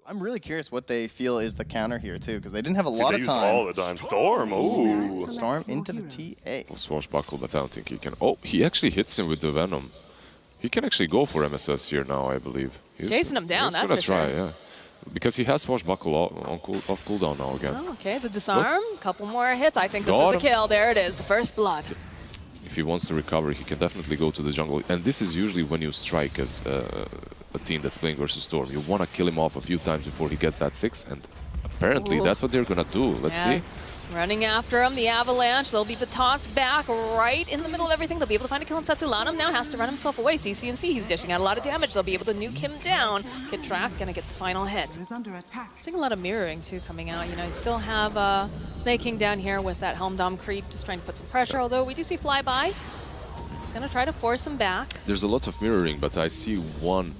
I'm really curious what they feel is the counter here, too, because they didn't have a lot of They time. all the time. Storm, ooh. Storm into the TA. Swashbuckle, but I don't think he can. Oh, he actually hits him with the Venom. He can actually go for MSS here now, I believe. He's chasing him down, that's gonna for try, sure. yeah. Because he has Swashbuckle off cooldown now again. Oh, okay, the disarm, couple more hits. I think this Got is a kill. There it is, the first blood. If he wants to recover, he can definitely go to the jungle. And this is usually when you strike as a team that's playing versus Storm. You want to kill him off a few times before he gets that 6, and apparently that's what they're going to do. Let's see. Running after him, the Avalanche. They'll be the toss back right in the middle of everything. They'll be able to find a kill on Setsu. Lanham now has to run himself away. CCNC, he's dishing out a lot of damage. They'll be able to nuke him down. Kid Track gonna get the final hit. Seeing a lot of mirroring too coming out. You know, you still have Snake King down here with that Helm Dom creep, just trying to put some pressure. Although we do see Flyby. He's gonna try to force him back. There's a lot of mirroring, but I see one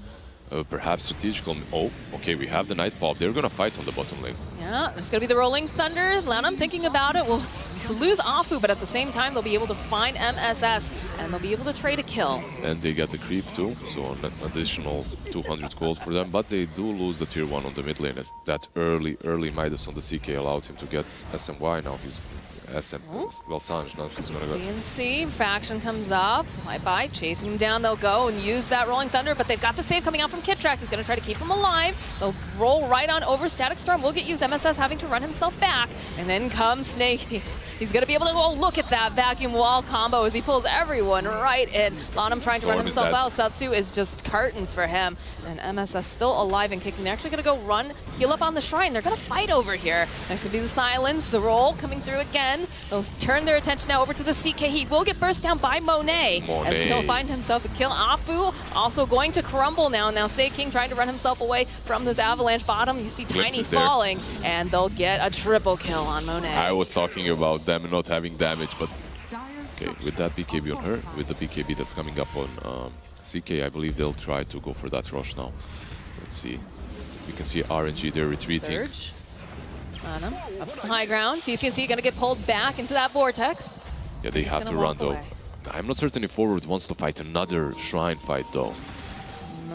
perhaps strategical. Oh, okay, we have the Night Pop. They're gonna fight on the bottom lane. Yeah, there's gonna be the Rolling Thunder. Lanham thinking about it. We'll lose Afu, but at the same time, they'll be able to find MSS, and they'll be able to trade a kill. And they get the creep too, so an additional 200 gold for them. But they do lose the tier 1 on the mid lane, as that early Midas on the CK allowed him to get SMY. Now he's SM. Well, Sanj, now he's gonna go. CNC, Faction comes up. Flyby, chasing him down. They'll go and use that Rolling Thunder, but they've got the save coming out from Kid Track. He's gonna try to keep him alive. They'll roll right on over. Static Storm will get used. MSS having to run himself back. And then comes Snake. He's gonna be able to, oh, look at that vacuum wall combo as he pulls everyone right in. Lanham trying to run himself out. Satsu is just curtains for him. And MSS still alive and kicking. They're actually gonna go run, heal up on the shrine. They're gonna fight over here. Next will be the silence, the roll coming through again. They'll turn their attention now over to the CK. He will get burst down by Monet. As he'll find himself a kill. Afu also going to crumble now. Now Snake King trying to run himself away from this Avalanche bottom. You see Tiny falling, and they'll get a triple kill on Monet. I was talking about them not having damage, but okay, with that BKB on her, with the BKB that's coming up on CK, I believe they'll try to go for that rush now. Let's see. We can see RNG, they're retreating. Surge. Lanham up to the high ground. CCNC gonna get pulled back into that vortex. Yeah, they have to run though. I'm not certain if Forward wants to fight another shrine fight though.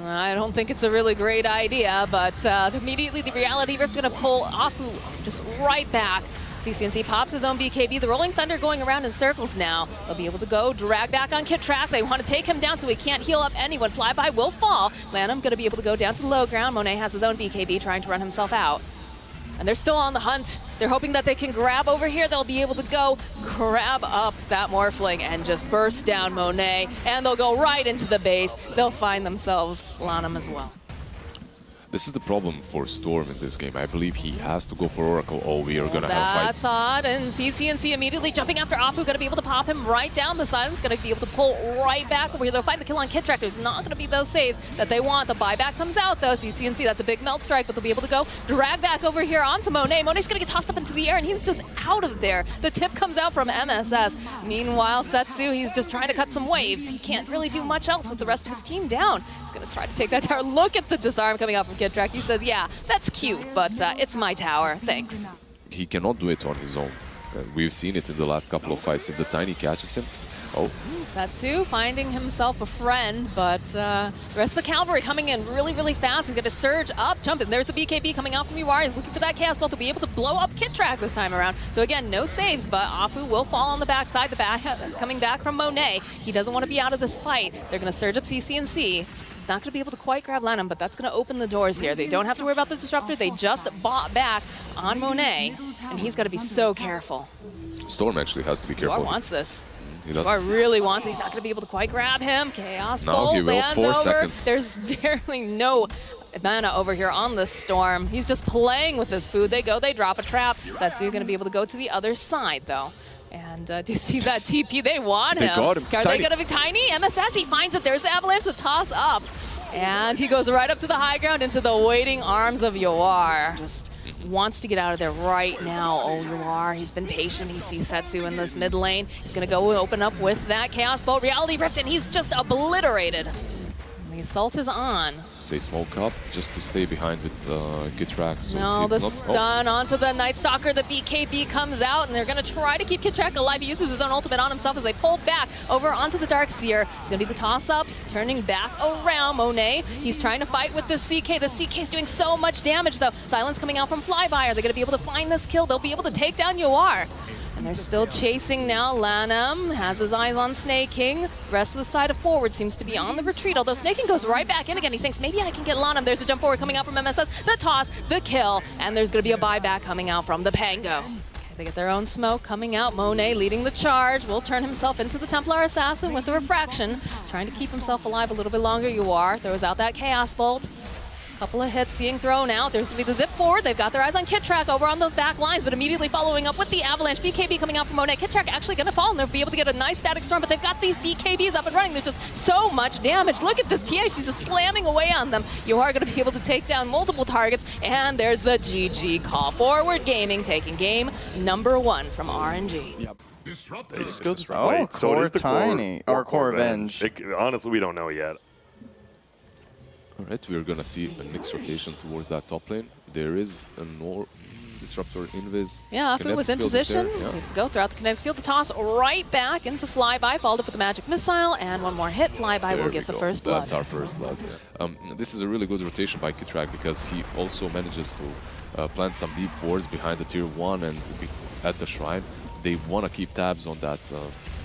I don't think it's a really great idea, but immediately the Reality Rift gonna pull Afu just right back. CCNC pops his own BKB. The Rolling Thunder going around in circles now. They'll be able to go drag back on Kid Track. They want to take him down so he can't heal up anyone. Flyby will fall. Lanham going to be able to go down to the low ground. Monet has his own BKB trying to run himself out. And they're still on the hunt. They're hoping that they can grab over here. They'll be able to go grab up that Morphling and just burst down Monet. And they'll go right into the base. They'll find themselves Lanham as well. This is the problem for Storm in this game. I believe he has to go for Oracle. Oh, we are gonna have a fight. That thought, and CCNC immediately jumping after Afu, gonna be able to pop him right down. The Silence gonna be able to pull right back over here. They'll find the kill on Kid Track. There's not gonna be those saves that they want. The buyback comes out though. CCNC, that's a big melt strike, but they'll be able to go drag back over here onto Monet. Monet's gonna get tossed up into the air, and he's just out of there. The tip comes out from MSS. Meanwhile, Setsu, he's just trying to cut some waves. He can't really do much else with the rest of his team down. He's gonna try to take that tower. Look at the disarm coming out from Kid Track. He says, yeah, that's cute, but it's my tower, thanks. He cannot do it on his own. We've seen it in the last couple of fights. If the Tiny catches him, oh. Satsu finding himself a friend, but the rest of the cavalry coming in really, really fast. He's going to surge up, jump in. There's the BKB coming out from UR. He's looking for that Chaos Ball to be able to blow up Kid Track this time around. So again, no saves, but Afu will fall on the backside. The back coming back from Monet. He doesn't want to be out of this fight. They're going to surge up CCNC. Not going to be able to quite grab Lanham, but that's going to open the doors here. They don't have to worry about the Disruptor. They just bought back on Monet, and he's got to be so careful. Storm actually has to be careful. UR wants this. He UR really wants it. He's not going to be able to quite grab him. Chaos Bolt lands 4 over. seconds. There's barely no mana over here on the Storm. He's just playing with this food. They go, they drop a trap. That's going to be able to go to the other side, though. And do you see that TP? They want him. They got him. Are they going to be Tiny? MSS, he finds it. There's the Avalanche, the toss up. And he goes right up to the high ground into the waiting arms of Yoar. Just wants to get out of there right now. Oh, Yoar, he's been patient. He sees Setsu in this mid lane. He's going to go open up with that Chaos Bolt. Reality Rift, and he's just obliterated. The assault is on. They smoke up just to stay behind with Kitrak. So No, the it's not, stun onto the Night Stalker. The BKB comes out, and they're going to try to keep Kitrak alive. He uses his own ultimate on himself as they pull back over onto the Darkseer. It's going to be the toss-up, turning back around Monet. He's trying to fight with the CK. The CK is doing so much damage, though. Silence coming out from Flyby. Are they going to be able to find this kill? They'll be able to take down Yuar. And they're still chasing now. Lanham has his eyes on Snake King. Rest of the side of forward seems to be on the retreat, although Snake King goes right back in again. He thinks, maybe I can get Lanham. There's a jump forward coming out from MSS, the toss, the kill, and there's going to be a buyback coming out from the Pango. They get their own smoke coming out. Monet leading the charge. Will turn himself into the Templar Assassin with the refraction. Trying to keep himself alive a little bit longer. Yuar throws out that Chaos Bolt. Couple of hits being thrown out. There's going to be the zip forward. They've got their eyes on Kitrak over on those back lines, but immediately following up with the Avalanche. BKB coming out from Monet. Kitrak actually going to fall, and they'll be able to get a nice static storm, but they've got these BKBs up and running. There's just so much damage. Look at this TH. She's just slamming away on them. You are going to be able to take down multiple targets, and there's the GG call. Forward Gaming taking game number 1 from RNG. Yep. They just go this Oh, right. So it Core is the Tiny, or Core Revenge. Honestly, we don't know yet. Alright, we're gonna see a next rotation towards that top lane. There is a Disruptor Invis. Yeah, Afu was in Kinetic field is there, position. yeah. Go throughout the kinetic field. The toss right back into Flyby, followed up with the Magic Missile, and one more hit. Flyby There will we get the go. first blood. That's our first blood. Yeah. This is a really good rotation by Kitrak because he also manages to plant some deep wards behind the tier 1 and at the shrine. They want to keep tabs on that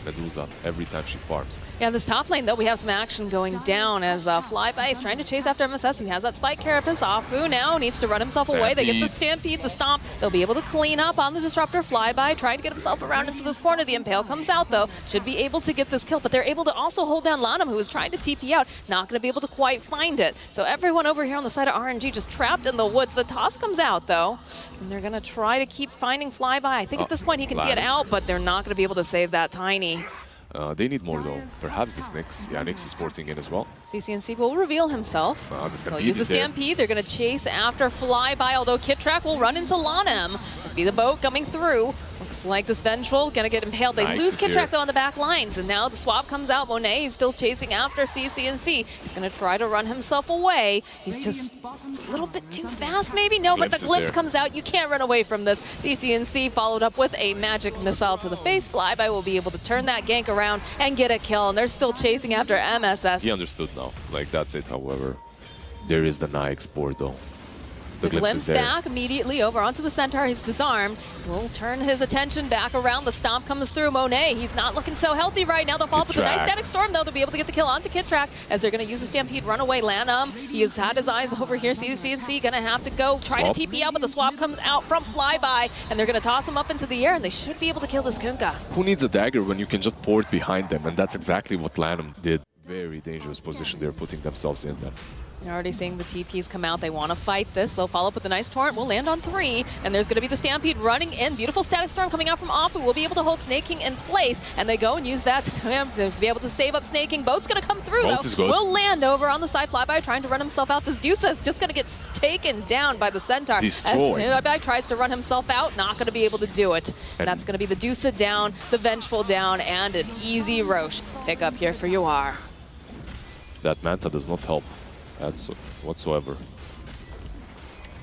Medusa every time she farms. Yeah, this top lane, though, we have some action going down as Flyby is trying to chase after MSS. He has that Spike Carapace. Afu now needs to run himself away. They get the Stampede, the Stomp. They'll be able to clean up on the Disruptor. Flyby trying to get himself around into this corner. The Impale comes out, though. Should be able to get this kill, but they're able to also hold down Lanham, who is trying to TP out. Not going to be able to quite find it. So everyone over here on the side of RNG just trapped in the woods. The toss comes out, though, and they're going to try to keep finding Flyby. I think at this point he can get out, but they're not going to be able to save that Tiny. They need more though. Perhaps this Nyx. Yeah, Nyx is porting in as well. CCNC will reveal himself. The They'll Stampede use the is there. Stampede. They're going to chase after Flyby, although Kitrak will run into Lanham. It'll be the boat coming through. Looks like this Vengeful going to get impaled. They Nyx lose is here. Kitrak, though, on the back lines. And now the swap comes out. Monet is still chasing after CCNC. He's going to try to run himself away. He's just a little bit too fast, maybe? No, but the Glimpse is Glimpse there. comes out. You can't run away from this. CCNC followed up with a Magic Missile to the face. Flyby will be able to turn that gank around and get a kill. And they're still chasing after MSS. He understood now. Like, that's it. However, there is the Nyx board though. The The glimpse is glimpse there. back immediately over onto the Centaur. He's disarmed. Will turn his attention back around. The stomp comes through. Monet, he's not looking so healthy right now. They'll follow up with a nice Kitrak. static storm, though. They'll be able to get the kill onto Kitrak as they're going to use the Stampede, run away. Lanham, he has had his eyes over here. CCNC going to have to go try Swap. to TP out, but the swap comes out from Flyby, and they're going to toss him up into the air, and they should be able to kill this Kunkka. Who needs a dagger when you can just port behind them? And that's exactly what Lanham did. Very dangerous position they're putting themselves in then. You're already seeing the TPs come out. They want to fight this. They'll follow up with a nice torrent. We'll land on 3. And there's going to be the Stampede running in. Beautiful static storm coming out from Afu. We'll be able to hold Snake King in place. And they go and use that stamp to be able to save up Snake King. Boat's going to come through, Boat though. is good. We'll land over on the side. Flyby trying to run himself out. This Deusa is just going to get taken down by the Centaur. Destroyed. As Flyby tries to run himself out. Not going to be able to do it. And that's going to be the Deusa down, the Vengeful down, and an easy Roche pick up here for Yuar. That Manta does not help whatsoever.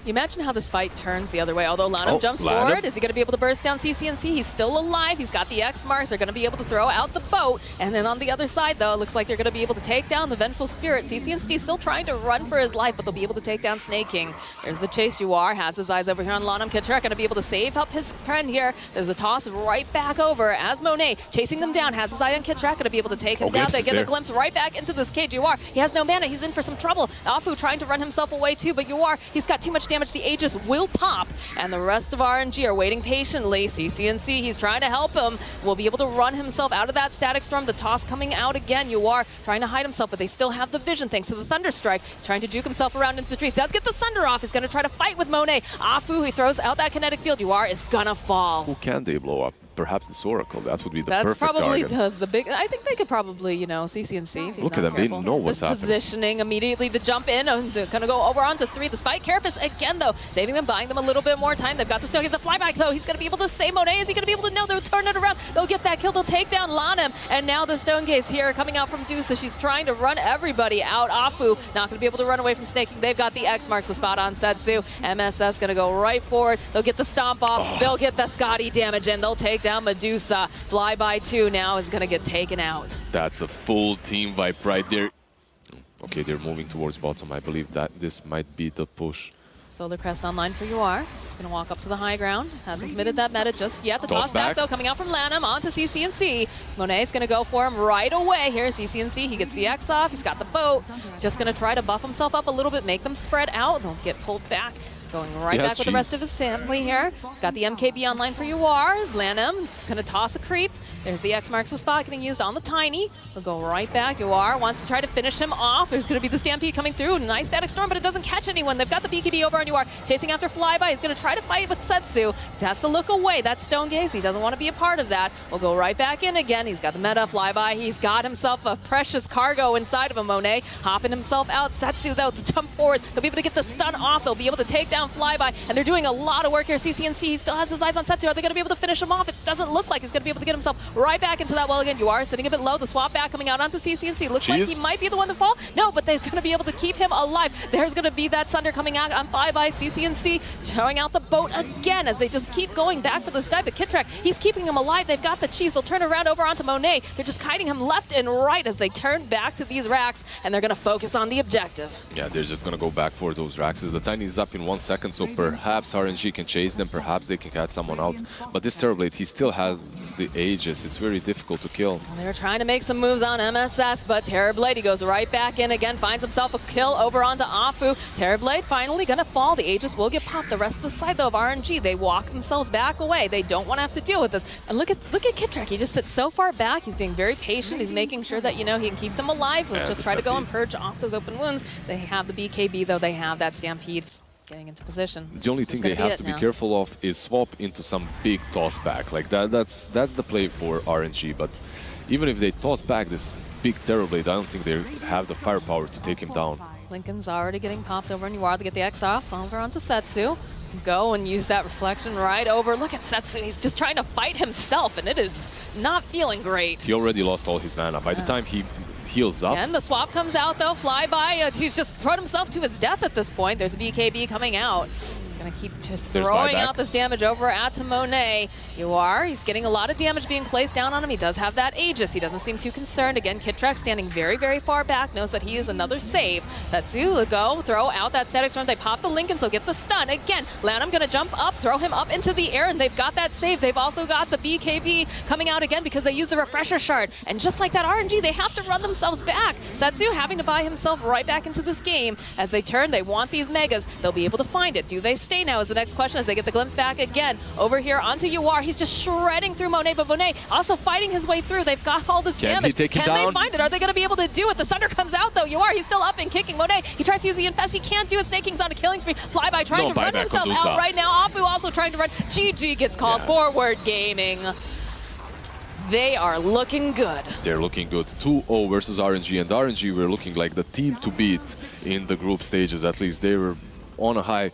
You imagine how this fight turns the other way. Although Lanham jumps Lanham. forward, is he going to be able to burst down CCNC? He's still alive. He's got the X marks. They're going to be able to throw out the boat. And then on the other side, though, it looks like they're going to be able to take down the Vengeful Spirit. CCNC still trying to run for his life, but they'll be able to take down Snake King. There's the chase. Yuar has his eyes over here on Lanham. Kitrak going to be able to save up his friend here. There's a toss right back over as Monet chasing them down. Has his eye on Kitrak. Going to be able to take him down. Glimpse They is get there. a glimpse right back into this cage. Yuar, he has no mana. He's in for some trouble. Afu trying to run himself away too, but Yuar, he's got too much damage. The Aegis will pop, and the rest of RNG are waiting patiently. CCNC, he's trying to help him. Will be able to run himself out of that static storm. The toss coming out again. Yuar trying to hide himself, but they still have the vision thanks to the Thunder Strike. He's trying to juke himself around into the trees. Does get the Sunder off. He's going to try to fight with Monet. Afu, he throws out that kinetic field. Yuar is gonna fall. Who can they blow up? perhaps this Oracle. That would be the That's perfect probably target. the big. I think they could probably, you know, CC&C. If he's Look not at them, they careful. know what's this happening. Positioning immediately, the jump in, and gonna go over onto 3. The Spike Carapace again, though, saving them, buying them a little bit more time. They've got the Stone, the flyback, though. He's gonna be able to save Monet. Is he gonna be able to? No, they'll turn it around. They'll get that kill. They'll take down Lanham, and now the Stone Gaze here coming out from DOTA. She's trying to run everybody out. Afu not gonna be able to run away from snaking. They've got the X marks the spot on Setsu. MSS gonna go right forward. They'll get the stomp off. They'll get the Scotty damage, and they'll take down Medusa. Flyby 2 now is gonna get taken out. That's a full team wipe right there. Okay, they're moving towards bottom. I believe that this might be the push. Solar Crest online for UR. He's going to walk up to the high ground. Hasn't committed that meta just yet. The toss back, though, coming out from Lanham onto CC&C. Monet's going to go for him right away. Here's CC&C. He gets the X off. He's got the boat. Just going to try to buff himself up a little bit, make them spread out. They'll get pulled back. Going right back with the rest of his family here. He's got the MKB online for UR. Lanham just going to toss a creep. There's the X marks the spot getting used on the Tiny. He'll go right back. UR wants to try to finish him off. There's going to be the Stampede coming through. Nice Static Storm, but it doesn't catch anyone. They've got the BKB over on UR. Chasing after Flyby. He's going to try to fight with Setsu. He has to look away. That's Stone Gaze. He doesn't want to be a part of that. We'll go right back in again. He's got the meta Flyby. He's got himself a precious cargo inside of a Monet. Hopping himself out. Setsu, though, to jump forward. They'll be able to get the stun off. They'll be able to take down Flyby. And they're doing a lot of work here. CC&C, he still has his eyes on Setsu. Are they going to be able to finish him off? It doesn't look like he's going to be able to get himself right back into that well again. You are sitting a bit low. The swap back coming out onto CC&C. Looks like he might be the one to fall. No, but they're going to be able to keep him alive. There's going to be that Sunder coming out on 5 by CC&C, showing out the boat again as they just keep going back for this dive. But KidTrack, he's keeping him alive. They've got the cheese. They'll turn around over onto Monet. They're just kiting him left and right as they turn back to these racks, and they're going to focus on the objective. Yeah, they're just going to go back for those racks. The Tiny is up in 1 second, so perhaps RNG can chase them. Perhaps they can catch someone out. But this Terrorblade, he still has the Aegis. It's very difficult to kill. Well, they're trying to make some moves on MSS, but Terrorblade, he goes right back in again, finds himself a kill over onto Afu. Terrorblade finally going to fall. The Aegis will get popped. The rest of the side, though, of RNG, they walk themselves back away. They don't want to have to deal with this. And look at KidTrack. He just sits so far back. He's being very patient. He's making sure that, you know, he can keep them alive. He'll just try to go and purge off those open wounds. They have the BKB, though. They have that Stampede. Getting into position. The only thing they have to be careful of is swap into some big toss back. Like that's the play for RNG. But even if they toss back this big Terrorblade, I don't think they have the firepower to take him down. Lincoln's already getting popped over in UR to get the X off. Over onto Setsu. Go and use that reflection right over. Look at Setsu. He's just trying to fight himself, and it is not feeling great. He already lost all his mana. By the time he heals up. And the swap comes out, though. Flyby. He's just brought himself to his death at this point. There's a BKB coming out. Going to keep just throwing out this damage over at Monet. He's getting a lot of damage being placed down on him. He does have that Aegis. He doesn't seem too concerned. Again, KidTrack standing very, very far back, knows that he is another save. Setsu, go, throw out that Static Storm. They pop the Lincoln, so get the stun. Again, Lanham going to jump up, throw him up into the air, and they've got that save. They've also got the BKB coming out again because they use the Refresher Shard. And just like that RNG, they have to run themselves back. Setsu having to buy himself right back into this game. As they turn, they want these Megas. They'll be able to find it. Do they stay now is the next question as they get the glimpse back again. Over here onto UR. He's just shredding through Monet, but Monet also fighting his way through. They've got all this damage. Can they find it? Are they going to be able to do it? The Sunder comes out, though. He's still up and kicking. Monet, he tries to use the Infest. He can't do it. Snake King's on a killing spree. Flyby trying to run himself out right now. Afu also trying to run. GG gets called. Forward Gaming. They are looking good. They're looking good. 2-0 versus RNG, and RNG were looking like the team to beat in the group stages. At least they were on a high.